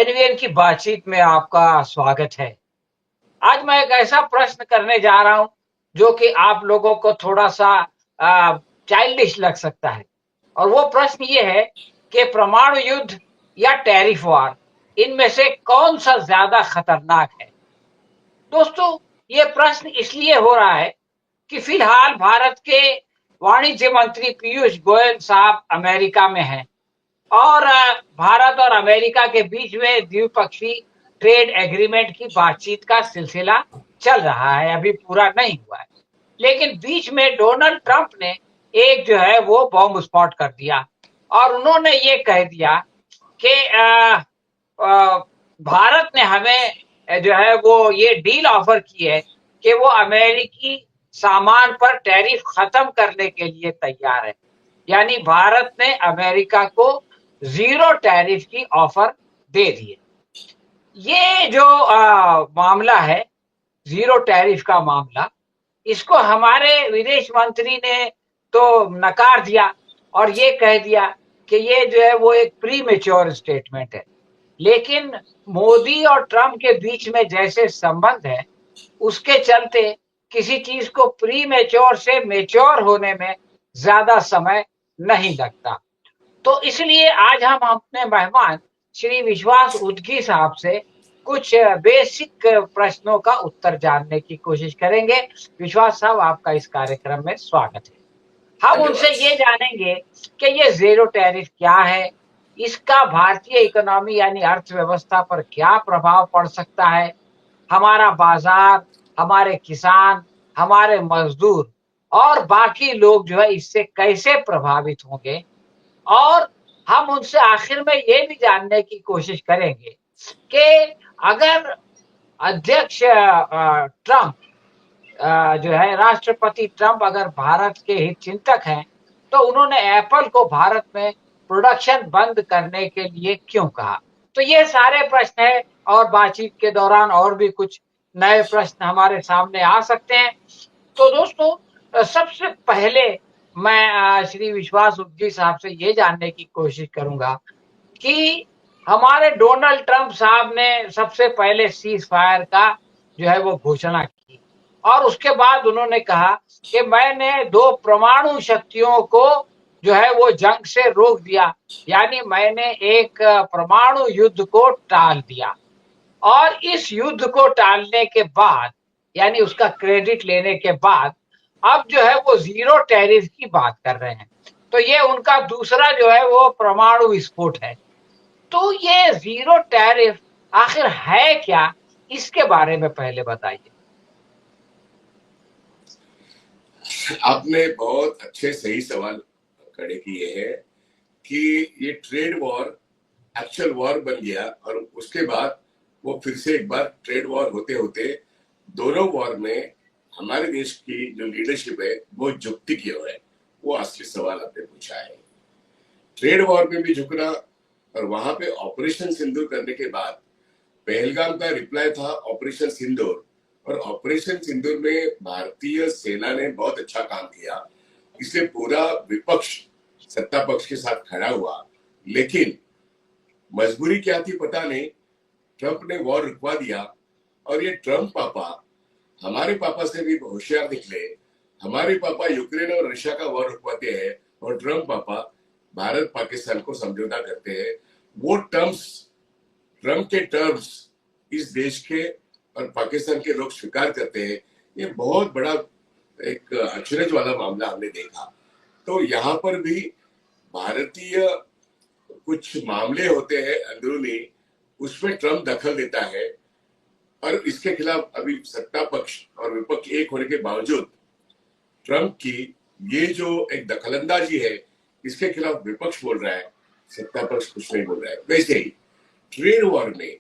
NVN की बातचीत में आपका स्वागत है। आज मैं एक ऐसा प्रश्न करने जा रहा हूं जो कि आप लोगों को थोड़ा सा चाइल्डिश लग सकता है, और वो प्रश्न ये है कि परमाणु युद्ध या टैरिफ वार, इनमें से कौन सा ज्यादा खतरनाक है। दोस्तों, ये प्रश्न इसलिए हो रहा है कि फिलहाल भारत के वाणिज्य मंत्री पीयूष गोयल साहब अमेरिका में हैं, और भारत और अमेरिका के बीच में द्विपक्षीय ट्रेड एग्रीमेंट की बातचीत का सिलसिला चल रहा है, अभी पूरा नहीं हुआ है। लेकिन बीच में डोनाल्ड ट्रंप ने एक जो है वो बॉम्ब स्पॉट कर दिया, और उन्होंने ये कह दिया कि भारत ने हमें जो है वो ये डील ऑफर की है कि वो अमेरिकी सामान पर टैरिफ खत्म करने के लिए तैयार है। यानी भारत ने अमेरिका को जीरो टैरिफ की ऑफर दे दी है। ये जो मामला है, जीरो टैरिफ का मामला, इसको हमारे विदेश मंत्री ने तो नकार दिया और ये कह दिया कि ये जो है वो एक प्री मेच्योर स्टेटमेंट है। लेकिन मोदी और ट्रंप के बीच में जैसे संबंध है, उसके चलते किसी चीज को प्री मेच्योर से मेच्योर होने में ज्यादा समय नहीं लगता। तो इसलिए आज हम अपने मेहमान श्री विश्वास उदगी साहब से कुछ बेसिक प्रश्नों का उत्तर जानने की कोशिश करेंगे। विश्वास साहब, आपका इस कार्यक्रम में स्वागत है। हम उनसे ये जानेंगे कि ये जीरो टैरिफ क्या है, इसका भारतीय इकोनॉमी यानी अर्थव्यवस्था पर क्या प्रभाव पड़ सकता है, हमारा बाजार, हमारे किसान, हमारे मजदूर और बाकी लोग जो है इससे कैसे प्रभावित होंगे, और हम उनसे आखिर में ये भी जानने की कोशिश करेंगे कि अगर अध्यक्ष ट्रंप जो है, राष्ट्रपति ट्रंप अगर भारत के हित चिंतक हैं, तो उन्होंने एप्पल को भारत में प्रोडक्शन बंद करने के लिए क्यों कहा। तो ये सारे प्रश्न है, और बातचीत के दौरान और भी कुछ नए प्रश्न हमारे सामने आ सकते हैं। तो दोस्तों, सबसे पहले मैं श्री विश्वास उदगी साहब से ये जानने की कोशिश करूंगा कि हमारे डोनाल्ड ट्रंप साहब ने सबसे पहले सीज फायर का जो है वो घोषणा की, और उसके बाद उन्होंने कहा कि मैंने दो परमाणु शक्तियों को जो है वो जंग से रोक दिया, यानी मैंने एक परमाणु युद्ध को टाल दिया। और इस युद्ध को टालने के बाद, यानी उसका क्रेडिट लेने के बाद, अब जो है वो जीरो टैरिफ की बात कर रहे हैं। तो ये उनका दूसरा जो है वो परमाणु विस्फोट है। तो ये जीरो टैरिफ आखिर है क्या, इसके बारे में पहले बताइए। आपने बहुत अच्छे सही सवाल खड़े किए हैं कि ये ट्रेड वॉर एक्चुअल वॉर बन गया, और उसके बाद वो फिर से एक बार ट्रेड वॉर होते होते दोनों वॉर में हमारे देश की जो लीडरशिप है वो झुकती क्यों है, वो असली सवाल आपने पूछा है। ट्रेड वॉर में भी झुकना, और वहां पे ऑपरेशन सिंदूर करने के बाद पहलगाम का रिप्लाई था ऑपरेशन सिंदूर, और ऑपरेशन सिंदूर में भारतीय सेना ने बहुत अच्छा काम किया, इसलिए पूरा विपक्ष सत्ता पक्ष के साथ खड़ा हुआ। लेकिन मजबूरी क्या थी पता नहीं, ट्रंप ने वॉर रुकवा दिया, और ये ट्रंप पापा हमारे पापा से भी होशियार निकले। हमारे पापा यूक्रेन और रशिया का वॉर रुकवाते हैं, और ट्रंप पापा भारत पाकिस्तान को समझौता करते हैं। वो ट्रंप के टर्म्स इस देश के और पाकिस्तान के लोग स्वीकार करते हैं। ये बहुत बड़ा एक अचरज वाला मामला हमने देखा। तो यहाँ पर भी भारतीय कुछ मामले होते हैं अंदरूनी, उसमें ट्रंप दखल देता है, और इसके खिलाफ अभी सत्ता पक्ष और विपक्ष एक होने के बावजूद ट्रंप की ये जो एक दखलंदाजी है, इसके खिलाफ विपक्ष बोल रहा है, सत्ता पक्ष कुछ नहीं बोल रहा है। वैसे ही ट्रेड वॉर में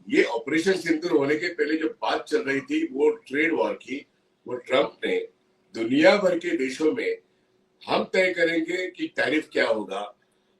ये ऑपरेशन सिंदूर होने के पहले जो बात चल रही थी वो ट्रेड वॉर की, वो ट्रंप ने दुनिया भर के देशों में हम तय करेंगे कि टैरिफ क्या होगा।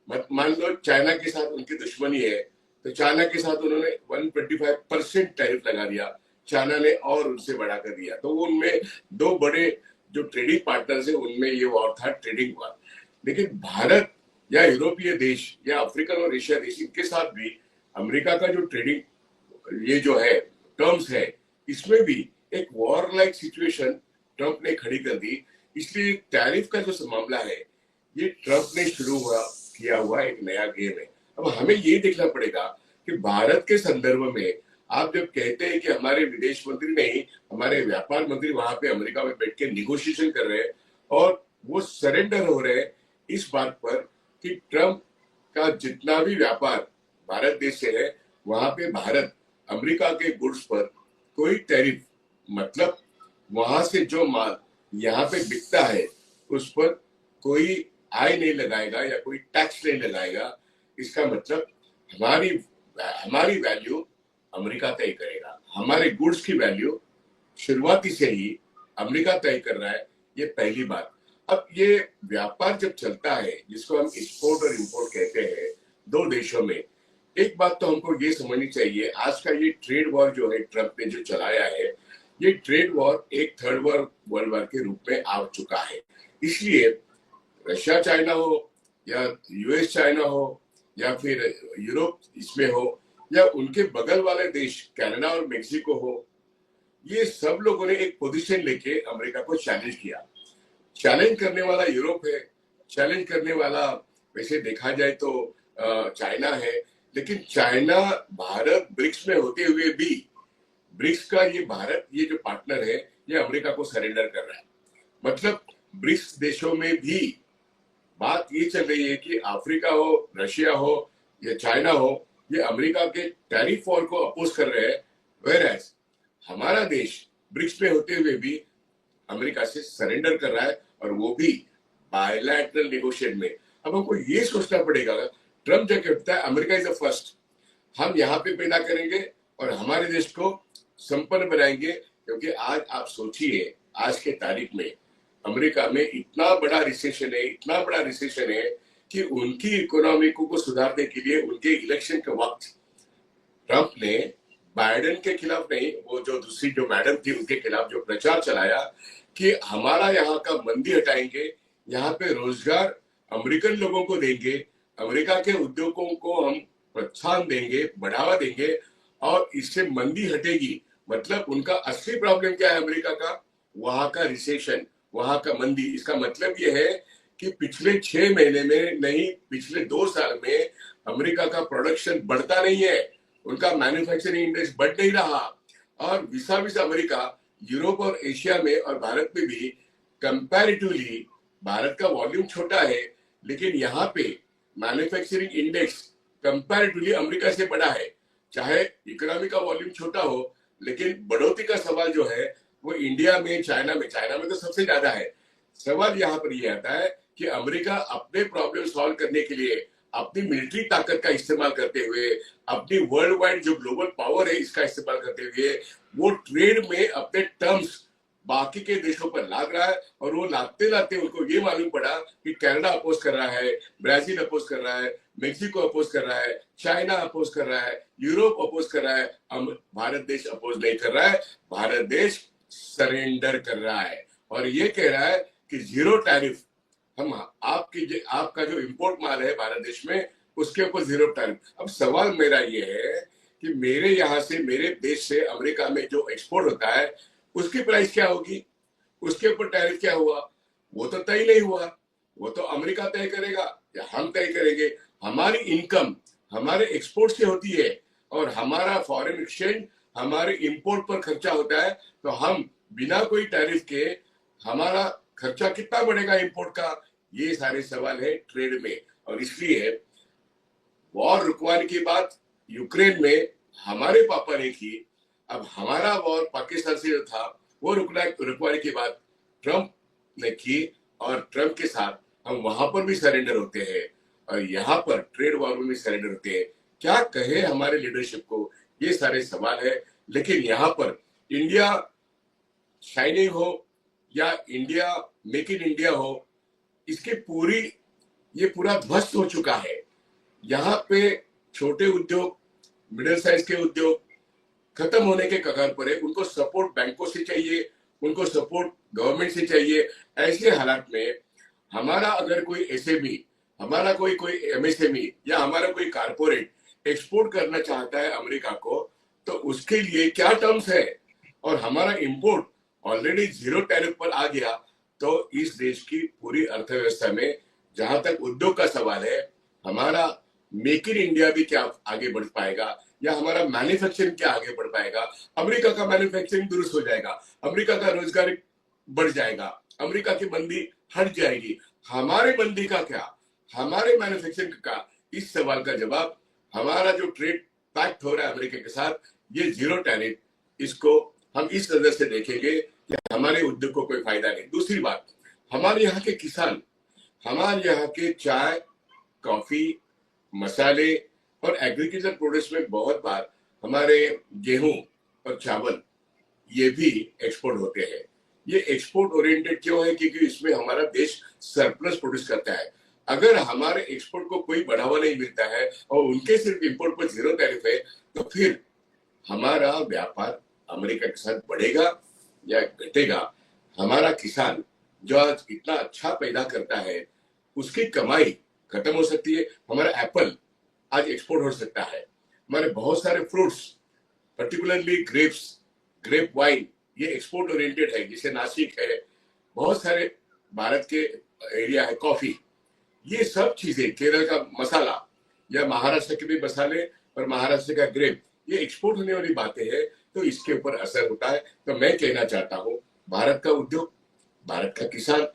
मान लो चाइना के साथ उनकी दुश्मनी है, तो चाइना के साथ उन्होंने 125% टैरिफ लगा दिया, चाइना ने और उनसे बढ़ा कर दिया। तो उनमें दो बड़े जो ट्रेडिंग पार्टनर्स है उनमें ये वॉर था, ट्रेडिंग वॉर। लेकिन भारत या यूरोपीय देश या अफ्रीकन और एशिया देश, इनके साथ भी अमेरिका का जो ट्रेडिंग ये जो है टर्म्स है, इसमें भी एक वॉर लाइक सिचुएशन ट्रंप ने खड़ी कर दी। इसलिए टैरिफ का जो मामला है ये ट्रंप ने किया हुआ एक नया गेम है। अब हमें ये देखना पड़ेगा कि भारत के संदर्भ में आप जब कहते हैं कि हमारे विदेश मंत्री नहीं, हमारे व्यापार मंत्री वहां पे अमेरिका में बैठ के निगोशिएशन कर रहे हैं और वो सरेंडर हो रहे हैं इस बात पर कि ट्रंप का जितना भी व्यापार भारत देश से है वहां पे भारत अमेरिका के गुड्स पर कोई टैरिफ, मतलब वहां से जो माल यहाँ पे बिकता है उस पर कोई आय नहीं लगाएगा या कोई टैक्स नहीं लगाएगा। इसका मतलब हमारी हमारी वैल्यू अमेरिका तय करेगा, हमारे गुड्स की वैल्यू शुरुआती से ही अमेरिका तय कर रहा है। ये पहली बात। अब ये व्यापार जब चलता है जिसको हम एक्सपोर्ट और इंपोर्ट कहते हैं दो देशों में, एक बात तो हमको ये समझनी चाहिए, आज का ये ट्रेड वॉर जो है ट्रंप ने जो चलाया है, ये ट्रेड वॉर एक थर्ड वर्ल्ड वॉर के रूप में आ चुका है। इसलिए रशिया चाइना हो या यूएस चाइना हो या फिर यूरोप इसमें हो या उनके बगल वाले देश कनाडा और मेक्सिको हो, ये सब लोगों ने एक पोजीशन लेके अमेरिका को चैलेंज किया। चैलेंज करने वाला यूरोप है, चैलेंज करने वाला वैसे देखा जाए तो चाइना है, लेकिन चाइना भारत ब्रिक्स में होते हुए भी ब्रिक्स का ये भारत ये जो पार्टनर है ये अमेरिका को सरेंडर कर रहा है। मतलब ब्रिक्स देशों में भी बात ये चल रही है कि अफ्रीका हो, रशिया हो या चाइना हो, ये अमेरिका के टैरिफ वॉर को अपोज कर रहे हैं, वेयरएज हमारा देश ब्रिक्स में होते हुए भी अमेरिका से सरेंडर कर रहा है और वो भी बायलैटरल नेगोशिएट में। अब हमको ये सोचना पड़ेगा, ट्रम्प जो कहता है अमेरिका इज द फर्स्ट, हम यहाँ पे पैदा करेंगे और हमारे देश को संपन्न बनाएंगे, क्योंकि आज आप सोचिए आज के तारीख में अमेरिका में इतना बड़ा रिसेशन है, इतना बड़ा रिसेशन है कि उनकी इकोनॉमी को सुधारने के लिए उनके इलेक्शन के वक्त ट्रंप ने बाइडेन के खिलाफ नहीं, वो जो दूसरी जो मैडम थी उनके खिलाफ जो प्रचार चलाया कि हमारा यहाँ का मंदी हटाएंगे, यहाँ पे रोजगार अमेरिकन लोगों को देंगे, अमेरिका के उद्योगों को हम प्रोत्साहन देंगे, बढ़ावा देंगे और इससे मंदी हटेगी। मतलब उनका असली प्रॉब्लम क्या है अमेरिका का? वहां का रिसेशन, वहां का मंदी। इसका मतलब यह है कि पिछले 6 महीने में नहीं, पिछले 2 साल में अमेरिका का प्रोडक्शन बढ़ता नहीं है, उनका मैन्युफैक्चरिंग इंडेक्स बढ़ नहीं रहा और विसा अमेरिका यूरोप और एशिया में और भारत में भी कंपैरेटिवली, भारत का वॉल्यूम छोटा है लेकिन यहाँ पे मैन्युफैक्चरिंग इंडेक्स कंपैरेटिवली अमेरिका से बड़ा है। चाहे इकोनॉमी का वॉल्यूम छोटा हो लेकिन बढ़ोतरी का सवाल जो है वो इंडिया में, चाइना में तो सबसे ज्यादा है। सवाल यहाँ पर ये आता है कि अमेरिका अपने प्रॉब्लम सॉल्व करने के लिए अपनी मिलिट्री ताकत का इस्तेमाल करते हुए, अपनी वर्ल्ड वाइड जो ग्लोबल पावर है इसका इस्तेमाल करते हुए वो ट्रेड में अपने टर्म्स बाकी के देशों पर लाद रहा है। और वो लादते लादते उनको ये मालूम पड़ा कि कनाडा अपोज कर रहा है, ब्राजील अपोज कर रहा है, मेक्सिको अपोज कर रहा है, चाइना अपोज कर रहा है, यूरोप अपोज कर रहा है, भारत देश अपोज नहीं कर रहा है। भारत देश सरेंडर कर रहा है और ये कह रहा है कि जीरो टैरिफ, हम आपका जो इंपोर्ट माल है भारत देश में उसके ऊपर जीरो टैरिफ। अब सवाल मेरा ये है कि मेरे यहाँ से, मेरे देश से अमेरिका में जो एक्सपोर्ट होता है उसकी प्राइस क्या होगी, उसके ऊपर टैरिफ क्या हुआ? वो तो तय नहीं हुआ, वो तो अमेरिका तय करेगा या हम तय करेंगे। हमारी इनकम हमारे एक्सपोर्ट से होती है और हमारा फॉरेन एक्सचेंज हमारे इंपोर्ट पर खर्चा होता है, तो हम बिना कोई टैरिफ के हमारा खर्चा कितना बढ़ेगा इंपोर्ट का? ये सारे सवाल है ट्रेड में। और इसलिए वॉर रुकवाने की बात यूक्रेन में हमारे पापा ने की, अब हमारा वॉर पाकिस्तान से जो था वो रुकवाने की बात ट्रंप ने की और ट्रंप के साथ हम वहां पर भी सरेंडर होते हैं और यहाँ पर ट्रेड वॉर में भी सरेंडर होते हैं। क्या कहे हमारे लीडरशिप को? ये सारे सवाल है। लेकिन यहाँ पर इंडिया शाइनिंग हो या इंडिया मेक इन इंडिया हो, इसकी ये पूरा ध्वस्त हो चुका है। यहाँ पे छोटे उद्योग, मिडिल साइज के उद्योग खत्म होने के कगार पर है। उनको सपोर्ट बैंकों से चाहिए, उनको सपोर्ट गवर्नमेंट से चाहिए। ऐसे हालात में हमारा अगर कोई एसएमई, हमारा कोई एमएसएमई या हमारा कोई कारपोरेट एक्सपोर्ट करना चाहता है अमेरिका को, तो उसके लिए क्या टर्म्स है, और हमारा इंपोर्ट ऑलरेडी जीरो टैरिफ पर आ गया, तो इस देश की पूरी अर्थव्यवस्था में जहां तक उद्योग का सवाल है, हमारा मेक इन इंडिया भी क्या आगे बढ़ पाएगा, या हमारा मैन्युफैक्चरिंग क्या आगे बढ़ पाएगा। अमेरिका का मैन्युफैक्चरिंग दुरुस्त हो जाएगा, अमेरिका का रोजगार बढ़ जाएगा, अमेरिका की मंदी हट जाएगी, हमारे मंदी का क्या, हमारे मैन्युफैक्चरिंग का। इस सवाल का जवाब, हमारा जो ट्रेड पैक्ट हो रहा है अमेरिका के साथ, ये जीरो टैरिफ, इसको हम इस नजर से देखेंगे कि हमारे उद्योग को कोई फायदा नहीं। दूसरी बात, हमारे यहाँ के किसान, हमारे यहाँ के चाय, कॉफी, मसाले और एग्रीकल्चर प्रोडक्ट्स में बहुत बार हमारे गेहूं और चावल ये भी एक्सपोर्ट होते हैं। ये एक्सपोर्ट ओरिएंटेड क्यों है? क्योंकि इसमें हमारा देश सरप्लस प्रोड्यूस करता है। अगर हमारे एक्सपोर्ट को कोई बढ़ावा नहीं मिलता है और उनके सिर्फ इंपोर्ट पर जीरो टैरिफ है, तो फिर हमारा व्यापार अमेरिका के साथ बढ़ेगा या घटेगा। हमारा किसान जो आज इतना अच्छा पैदा करता है, उसकी कमाई खत्म हो सकती है। हमारा एप्पल आज एक्सपोर्ट हो सकता है, हमारे बहुत सारे fruits, particularly grapes, grape wine, ये एक्सपोर्ट ओरिएंटेड है, जैसे नासिक है, बहुत सारे भारत के एरिया है, कॉफी, ये सब चीजें, केरल का मसाला या महाराष्ट्र के भी मसाले और महाराष्ट्र का ग्रेप, ये एक्सपोर्ट होने वाली बातें हैं, तो इसके ऊपर असर होता है। तो मैं कहना चाहता हूं, भारत का उद्योग, भारत का किसान,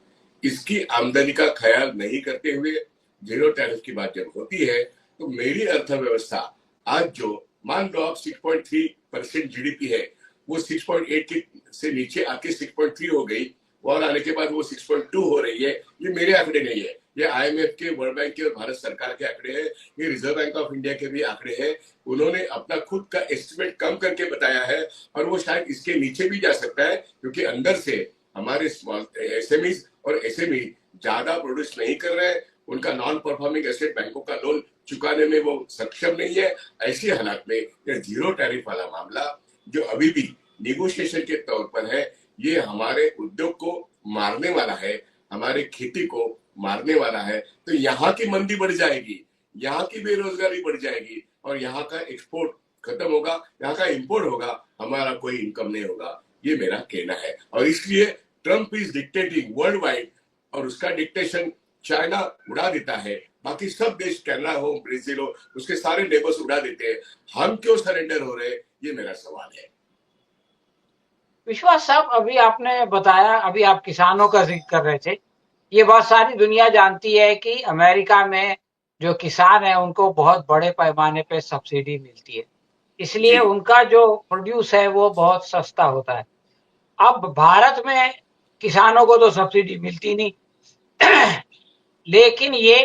इसकी आमदनी का ख्याल नहीं करते हुए जीरो टैरिफ की बात जब होती है, तो मेरी अर्थव्यवस्था आज जो मान लो आप 6.3% जीडीपी है, वो 6.8 से नीचे आके 6.3 हो गई, और आने के बाद वो 6.2 हो रही है। ये मेरे आंकड़े नहीं है, ये आईएमएफ के, वर्ल्ड बैंक के और भारत सरकार के आंकड़े हैं, ये रिजर्व बैंक ऑफ इंडिया के भी आंकड़े हैं। उन्होंने अपना खुद का एस्टिमेट कम करके बताया है, और वो शायद इसके नीचे भी जा सकता है, क्योंकि अंदर से हमारे स्मॉल एसएमईज और एसएमई ज्यादा प्रोड्यूस नहीं कर रहे हैं, उनका नॉन परफॉर्मिंग एसेट बैंकों का लोन चुकाने में वो सक्षम नहीं है। ऐसी हालात में ये जीरो टैरिफ वाला मामला जो अभी भी निगोशिएशन के तौर पर है, ये हमारे उद्योग को मारने वाला है, हमारे खेती को मारने वाला है। तो यहाँ की मंदी बढ़ जाएगी, यहाँ की बेरोजगारी बढ़ जाएगी, और यहाँ का एक्सपोर्ट खत्म होगा, यहाँ का इंपोर्ट होगा, हमारा कोई इनकम नहीं होगा। ये मेरा कहना है, और इसलिए Trump is dictating world wide, और उसका डिक्टेशन चाइना उड़ा देता है, बाकी सब देश, कनाडा हो, ब्राजील हो, उसके सारे नेबर्स उड़ा देते हैं। हम क्यों सरेंडर हो रहे हैं? ये मेरा सवाल है। विश्वास साहब, अभी आपने बताया, अभी आप किसानों का जिक्र कर रहे थे, ये बात सारी दुनिया जानती है कि अमेरिका में जो किसान है उनको बहुत बड़े पैमाने पे सब्सिडी मिलती है, इसलिए जी, उनका जो प्रोड्यूस है वो बहुत सस्ता होता है। अब भारत में किसानों को तो सब्सिडी मिलती नहीं, लेकिन ये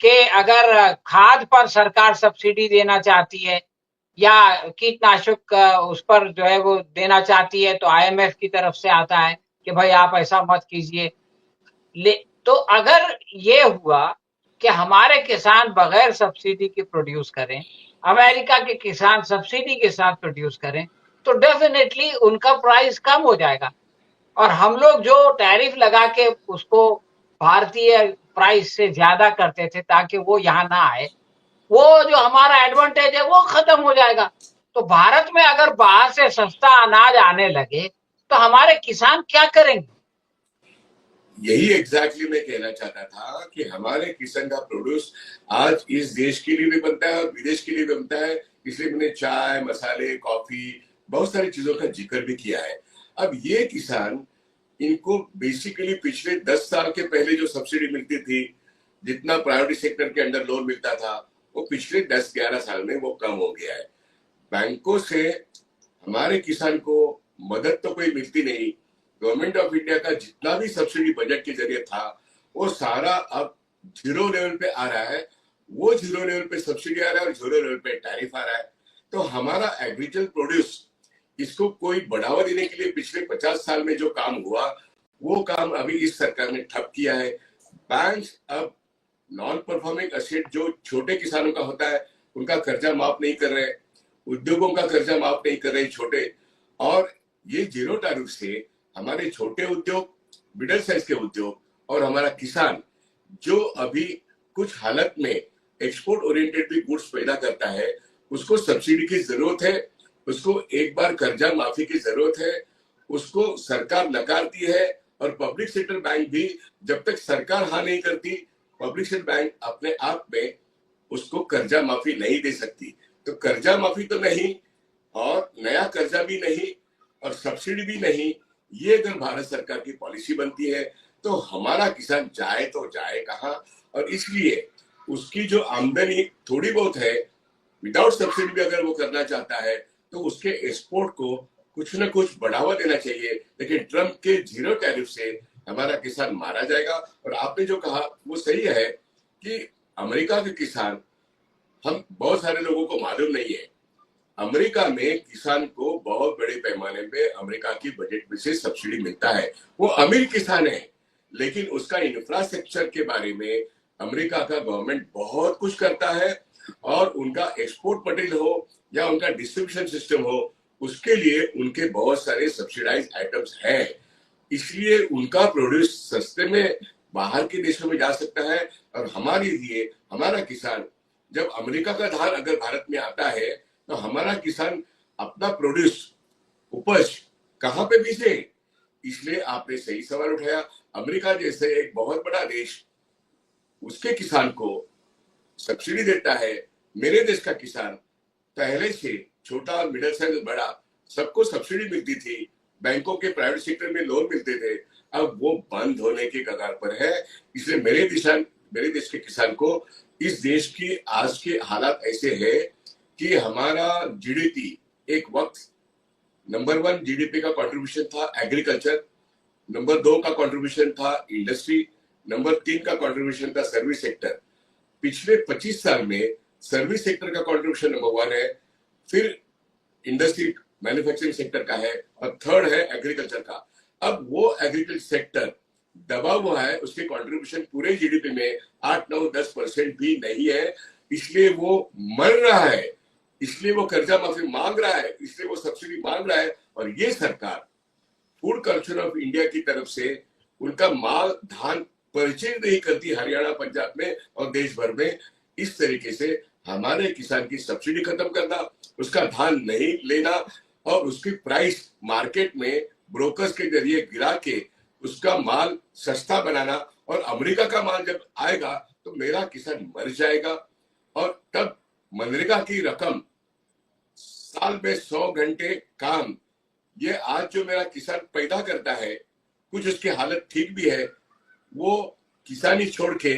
कि अगर खाद पर सरकार सब्सिडी देना चाहती है या कीटनाशक उस पर जो है वो देना चाहती है, तो आईएमएफ की तरफ से आता है कि भाई आप ऐसा मत कीजिए। ले तो अगर ये हुआ कि हमारे किसान बगैर सब्सिडी के प्रोड्यूस करें, अमेरिका के किसान सब्सिडी के साथ प्रोड्यूस करें, तो डेफिनेटली उनका प्राइस कम हो जाएगा, और हम लोग जो टैरिफ लगा के उसको भारतीय प्राइस से ज्यादा करते थे ताकि वो यहाँ ना आए, वो जो हमारा एडवांटेज है वो खत्म हो जाएगा। तो भारत में अगर बाहर से सस्ता अनाज आने लगे तो हमारे किसान क्या करेंगे? यही एग्जैक्टली मैं कहना चाहता था कि हमारे किसान का प्रोड्यूस आज इस देश के लिए भी बनता है और विदेश के लिए भी बनता है। इसलिए मैंने चाय, मसाले, कॉफी, बहुत सारी चीजों का जिक्र भी किया है। अब ये किसान, इनको बेसिकली पिछले 10 साल के पहले जो सब्सिडी मिलती थी, जितना प्राइवेट सेक्टर के अंडर लोन मिलता था, वो पिछले 10-11 साल में वो कम हो गया है। बैंकों से हमारे किसान को मदद तो कोई मिलती नहीं। गवर्नमेंट ऑफ इंडिया का जितना भी सब्सिडी बजट के जरिए था, वो सारा अब जीरो लेवल पे आ रहा है। वो जीरो लेवल पे सब्सिडी आ रहा है और जीरो लेवल पे टैरिफ आ रहा है। तो हमारा एग्रीकल्चर प्रोड्यूस, इसको कोई बढ़ावा देने के लिए पिछले 50 साल में जो काम हुआ, वो काम अभी इस सरकार ने ठप किया है। बैंक अब नॉन परफॉर्मिंग एसेट जो छोटे किसानों का होता है, उनका कर्जा माफ नहीं कर रहे, उद्योगों का कर्जा माफ नहीं कर रहे छोटे। और ये जीरो टैरिफ से हमारे छोटे उद्योग, मिडिल साइज के उद्योग और हमारा किसान, जो अभी कुछ हालत में एक्सपोर्ट ओरिएंटेड भी गुड्स पैदा करता है, उसको सब्सिडी की जरूरत है, उसको एक बार कर्जा माफी की जरूरत है, उसको सरकार नकारती है। और पब्लिक सेक्टर बैंक भी जब तक सरकार हाँ नहीं करती, पब्लिक सेक्टर बैंक अपने आप में उसको कर्जा माफी नहीं दे सकती। तो कर्जा माफी तो नहीं, और नया कर्जा भी नहीं, और सब्सिडी भी नहीं। ये अगर भारत सरकार की पॉलिसी बनती है तो हमारा किसान जाए तो जाए कहाँ। और इसलिए उसकी जो आमदनी थोड़ी बहुत है, विदाउट सब्सिडी भी अगर वो करना चाहता है, तो उसके एक्सपोर्ट को कुछ न कुछ बढ़ावा देना चाहिए। लेकिन ट्रम्प के जीरो टैरिफ से हमारा किसान मारा जाएगा। और आपने जो कहा वो सही है कि अमेरिका के किसान, हम बहुत सारे लोगों को मालूम नहीं है, अमेरिका में किसान को बहुत बड़े पैमाने पे अमेरिका की बजट में से सब्सिडी मिलता है। वो अमीर किसान है, लेकिन उसका इंफ्रास्ट्रक्चर के बारे में अमेरिका का गवर्नमेंट बहुत कुछ करता है। और उनका एक्सपोर्ट मटेरियल हो या उनका डिस्ट्रीब्यूशन सिस्टम हो, उसके लिए उनके बहुत सारे सब्सिडाइज आइटम्स हैं। इसलिए उनका प्रोड्यूस सस्ते में बाहर के देशों में जा सकता है। और हमारे लिए हमारा किसान, जब अमेरिका का धान अगर भारत में आता है, तो हमारा किसान अपना प्रोड्यूस, उपज कहाँ पे बेचे। इसलिए आपने सही सवाल उठाया। अमेरिका जैसे एक बहुत बड़ा देश उसके किसान को सब्सिडी देता है। मेरे देश का किसान पहले से छोटा, मिडिल साइज, बड़ा, सबको सब्सिडी मिलती थी, बैंकों के प्राइवेट सेक्टर में लोन मिलते थे। अब वो बंद होने की कगार पर है। इसलिए मेरे देश के किसान को, इस देश की आज के हालात ऐसे है कि हमारा जीडीपी, एक वक्त नंबर 1 जीडीपी का कंट्रीब्यूशन था एग्रीकल्चर, नंबर 2 का कंट्रीब्यूशन था इंडस्ट्री, नंबर 3 का कंट्रीब्यूशन था सर्विस सेक्टर। पिछले 25 साल में सर्विस सेक्टर का कंट्रीब्यूशन नंबर 1 है, फिर इंडस्ट्री मैन्युफैक्चरिंग सेक्टर का है, और थर्ड है एग्रीकल्चर का। अब वो एग्रीकल्चर सेक्टर दबा हुआ है, उसके कंट्रीब्यूशन पूरे जीडीपी में 8-9-10% भी नहीं है। इसलिए वो मर रहा है, इसलिए वो कर्जा माफी मांग रहा है, इसलिए वो सब्सिडी मांग रहा है। और ये सरकार फूड कॉर्पोरेशन ऑफ इंडिया की तरफ से उनका माल, धान परचेज नहीं करती हरियाणा, पंजाब में और देश भर में। इस तरीके से हमारे किसान की सब्सिडी खत्म करना, उसका धान नहीं लेना, और उसकी प्राइस मार्केट में ब्रोकर्स के जरिए गिरा के उसका माल सस्ता बनाना, और अमेरिका का माल जब आएगा तो मेरा किसान मर जाएगा। और तब मनरेगा की रकम, साल में 100 घंटे काम, ये आज जो मेरा किसान पैदा करता है, कुछ उसकी हालत ठीक भी है, वो किसानी छोड़ के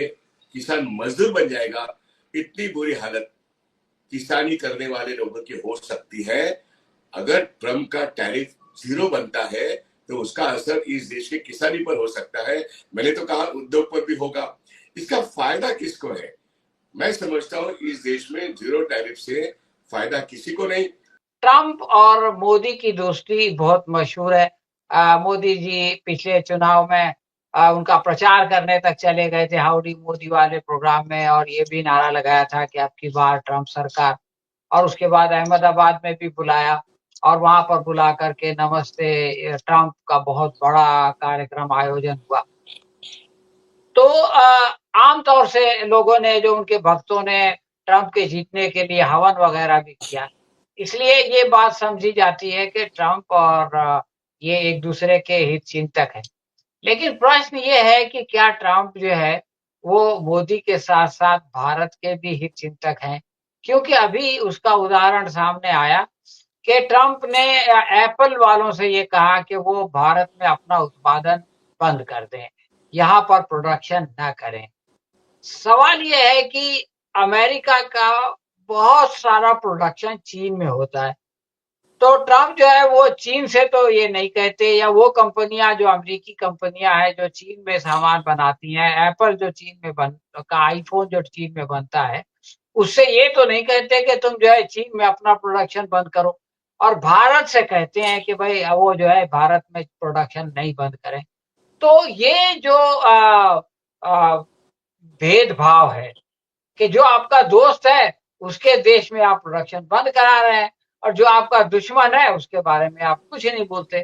किसान मजदूर बन जाएगा। इतनी बुरी हालत किसानी करने वाले लोगों की हो सकती है। अगर ट्रम्प का टैरिफ 0 बनता है तो उसका असर इस देश के किसानी पर हो सकता है। मैंने तो कहा उद्योग पर भी होगा। इसका फायदा किसको है? मैं समझता हूँ इस देश में 0 टैरिफ से फायदा किसी को नहीं। ट्रम्प और मोदी की दोस्ती बहुत मशहूर है। मोदी जी पिछले चुनाव में उनका प्रचार करने तक चले गए थे, हाउडी मोदी वाले प्रोग्राम में, और ये भी नारा लगाया था कि अब की बार ट्रम्प सरकार। और उसके बाद अहमदाबाद में भी बुलाया, और वहां पर बुला करके नमस्ते ट्रम्प का बहुत बड़ा कार्यक्रम आयोजन हुआ। तो आम तौर से लोगों ने, जो उनके भक्तों ने ट्रम्प के जीतने के लिए हवन वगैरह भी किया। इसलिए ये बात समझी जाती है कि ट्रम्प और ये एक दूसरे के हित चिंतक हैं। लेकिन प्रश्न ये है कि क्या ट्रम्प जो है वो मोदी के साथ-साथ भारत के भी हित चिंतक हैं? क्योंकि अभी उसका उदाहरण सामने आया कि ट्रम्प ने एप्पल वालों से ये कहा कि वो भारत में अपना उत्पादन बंद कर दें, यहाँ पर प्रोडक्शन ना करें। सवाल ये है कि अमेरिका का बहुत सारा प्रोडक्शन चीन में होता है। तो ट्रम्प जो है वो चीन से तो ये नहीं कहते, या वो कंपनियां, जो अमेरिकी कंपनियां हैं जो चीन में सामान बनाती हैं, एप्पल जो चीन में का आईफोन जो चीन में बनता है, उससे ये तो नहीं कहते कि तुम जो है चीन में अपना प्रोडक्शन बंद करो। और भारत से कहते हैं कि भाई वो जो है भारत में प्रोडक्शन नहीं बंद करें। तो ये जो भेदभाव है कि जो आपका दोस्त है उसके देश में आप प्रोडक्शन बंद करा रहे हैं, और जो आपका दुश्मन है उसके बारे में आप कुछ नहीं बोलते।